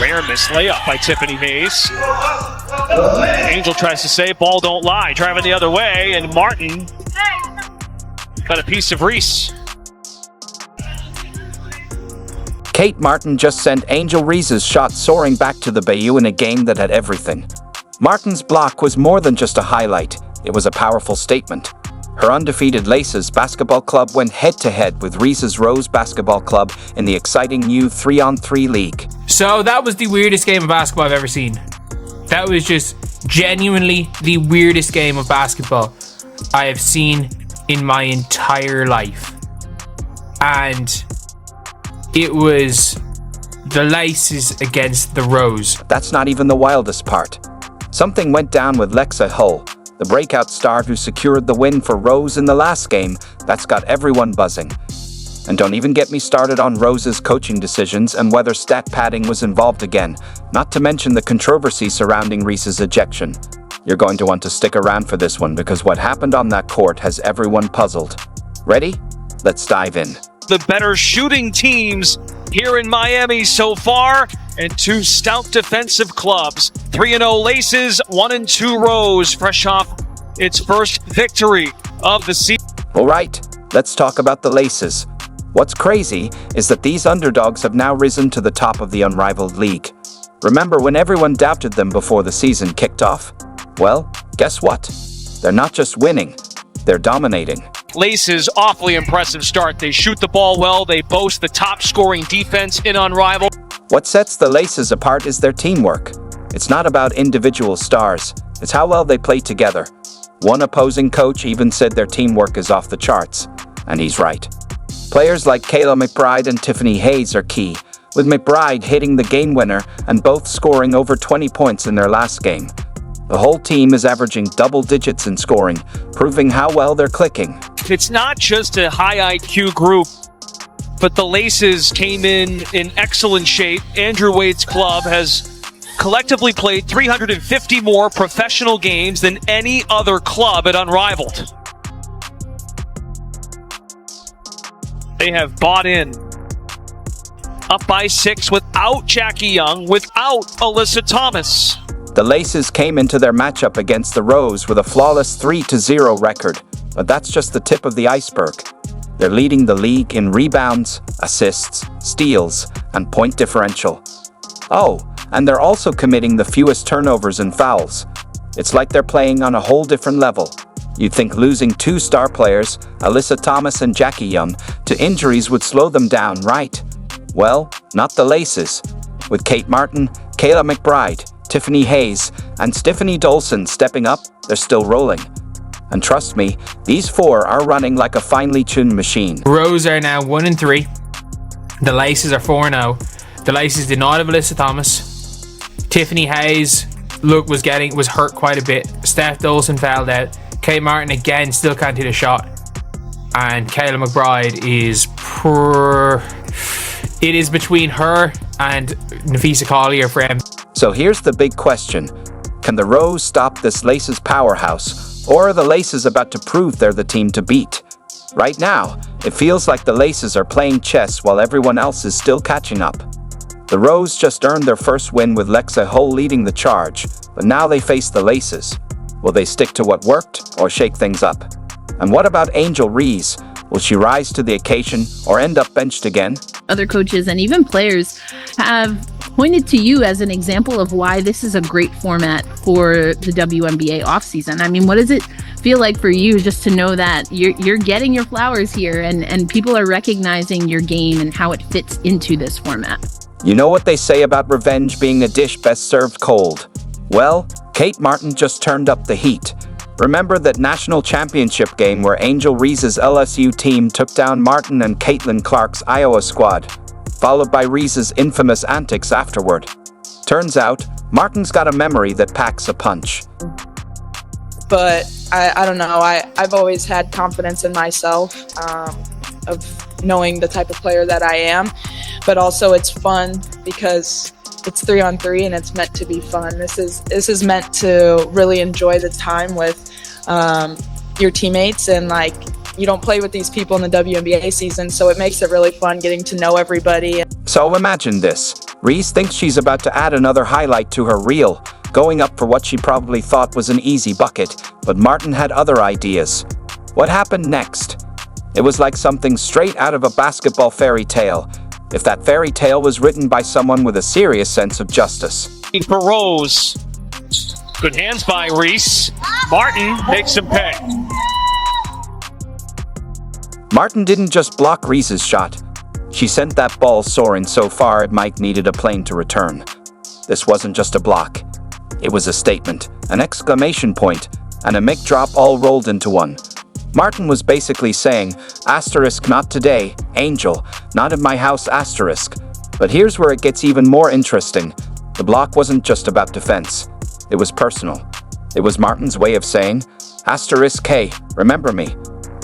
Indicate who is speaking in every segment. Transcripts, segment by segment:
Speaker 1: Rare missed layup by Tiffany Hayes. Angel tries to say, ball don't lie. Driving the other way, and Martin got a piece of Reese.
Speaker 2: Kate Martin just sent Angel Reese's shot soaring back to the Bayou in a game that had everything. Martin's block was more than just a highlight. It was a powerful statement. Her undefeated Laces basketball club went head-to-head with Reese's Rose basketball club in the exciting new 3-on-3 league.
Speaker 3: So that was the weirdest game of basketball I've ever seen. That was just genuinely the weirdest game of basketball I have seen in my entire life. And it was the Laces against the Rose.
Speaker 2: That's not even the wildest part. Something went down with Lexie Hull, the breakout star who secured the win for Rose in the last game. That's got everyone buzzing. And don't even get me started on Rose's coaching decisions and whether stat padding was involved again, not to mention the controversy surrounding Reese's ejection. You're going to want to stick around for this one because what happened on that court has everyone puzzled. Ready? Let's dive in.
Speaker 1: The better shooting teams here in Miami so far, and two stout defensive clubs. 3-0 Laces, 1-2 Rose, fresh off its first victory of the season.
Speaker 2: All right, let's talk about the Laces. What's crazy is that these underdogs have now risen to the top of the unrivaled league. Remember when everyone doubted them before the season kicked off? Well, guess what? They're not just winning, they're dominating.
Speaker 1: Laces, awfully impressive start. They shoot the ball well. They boast the top scoring defense in Unrivaled.
Speaker 2: What sets the Laces apart is their teamwork. It's not about individual stars. It's how well they play together. One opposing coach even said their teamwork is off the charts. And he's right. Players like Kayla McBride and Tiffany Hayes are key, with McBride hitting the game winner and both scoring over 20 points in their last game. The whole team is averaging double digits in scoring, proving how well they're clicking.
Speaker 1: It's not just a high IQ group, but the Laces came in excellent shape. Andrew Wade's club has collectively played 350 more professional games than any other club at Unrivaled. They have bought in. Up by 6 without Jackie Young, without Alyssa Thomas.
Speaker 2: The Laces came into their matchup against the Rose with a flawless 3-0 record, but that's just the tip of the iceberg. They're leading the league in rebounds, assists, steals, and point differential. Oh, and they're also committing the fewest turnovers and fouls. It's like they're playing on a whole different level. You'd think losing two star players, Alyssa Thomas and Jackie Young, to injuries would slow them down, right? Well, not the Laces. With Kate Martin, Kayla McBride, Tiffany Hayes, and Stephanie Dolson stepping up, they're still rolling. And trust me, these four are running like a finely tuned machine.
Speaker 3: Rose are now 1-3. The Laces are 4-0. The Laces did not have Alyssa Thomas. Tiffany Hayes was hurt quite a bit. Steph Dolson fouled out. Kate Martin again still can't hit a shot. And Kayla McBride it is between her and Nafisa Collier for him.
Speaker 2: So here's the big question. Can the Rose stop this Laces powerhouse, or are the Laces about to prove they're the team to beat? Right now, it feels like the Laces are playing chess while everyone else is still catching up. The Rose just earned their first win with Lexie Hull leading the charge, but now they face the Laces. Will they stick to what worked or shake things up? And what about Angel Reese? Will she rise to the occasion or end up benched again?
Speaker 4: Other coaches and even players have pointed to you as an example of why this is a great format for the WNBA offseason. I mean, what does it feel like for you just to know that you're getting your flowers here and people are recognizing your game and how it fits into this format?
Speaker 2: You know what they say about revenge being a dish best served cold? Well, Kate Martin just turned up the heat. Remember that national championship game where Angel Reese's LSU team took down Martin and Caitlin Clark's Iowa squad, followed by Reese's infamous antics afterward? Turns out, Martin's got a memory that packs a punch.
Speaker 5: But I don't know, I've always had confidence in myself, of knowing the type of player that I am. But also it's fun because it's 3-on-3 and it's meant to be fun. This is meant to really enjoy the time with your teammates, and like, you don't play with these people in the WNBA season, so it makes it really fun getting to know everybody.
Speaker 2: So imagine this. Reese thinks she's about to add another highlight to her reel, going up for what she probably thought was an easy bucket, but Martin had other ideas. What happened next? It was like something straight out of a basketball fairy tale, if that fairy tale was written by someone with a serious sense of justice.
Speaker 1: For Rose. Good hands by Reese. Martin makes him pay.
Speaker 2: Martin didn't just block Reese's shot. She sent that ball soaring so far it might needed a plane to return. This wasn't just a block. It was a statement, an exclamation point, and a mic drop all rolled into one. Martin was basically saying, asterisk not today, Angel, not in my house asterisk. But here's where it gets even more interesting. The block wasn't just about defense. It was personal. It was Martin's way of saying, asterisk hey, remember me.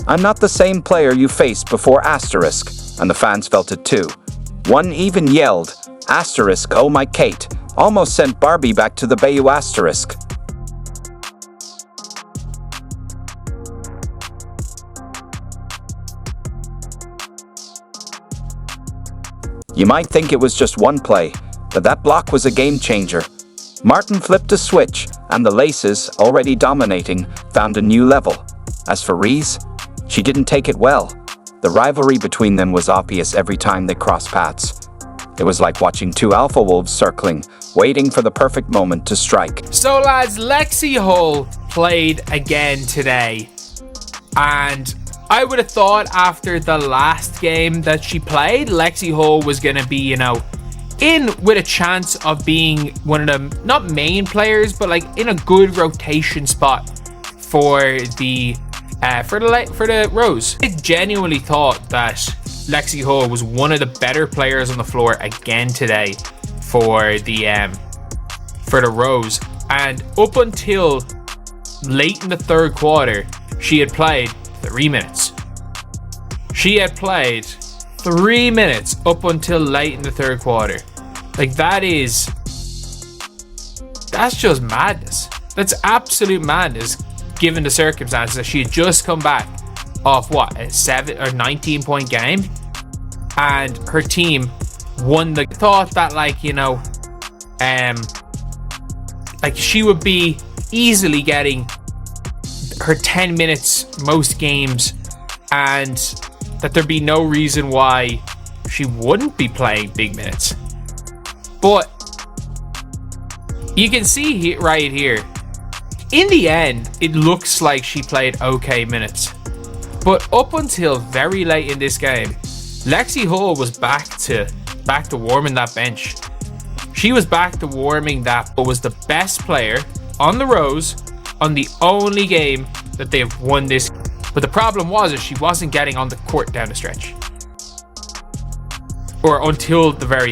Speaker 2: I'm not the same player you faced before asterisk, and the fans felt it too. One even yelled, asterisk oh my Kate, almost sent Barbie back to the Bayou asterisk. You might think it was just one play, but that block was a game changer. Martin flipped a switch, and the Laces, already dominating, found a new level. As for Reese, she didn't take it well. The rivalry between them was obvious every time they crossed paths. It was like watching two alpha wolves circling, waiting for the perfect moment to strike.
Speaker 3: So lads, Lexie Hull played again today. And I would have thought after the last game that she played, Lexie Hull was going to be, in with a chance of being one of the, not main players, but like in a good rotation spot for the Rose. I genuinely thought that Lexie Hull was one of the better players on the floor again today for the Rose. And up until late in the third quarter, she had played 3 minutes. She had played 3 minutes up until late in the third quarter. Like that's just madness. That's absolute madness given the circumstances that she had just come back off a 7 or 19 point game, and her team won. The thought that she would be easily getting her 10 minutes most games, and that there'd be no reason why she wouldn't be playing big minutes. But you can see right here, in the end, it looks like she played okay minutes. But up until very late in this game, Lexie Hull was back to warming that bench. She was back to warming that, but was the best player on the Rose on the only game that they've won this. But the problem was she wasn't getting on the court down the stretch, or until the very end.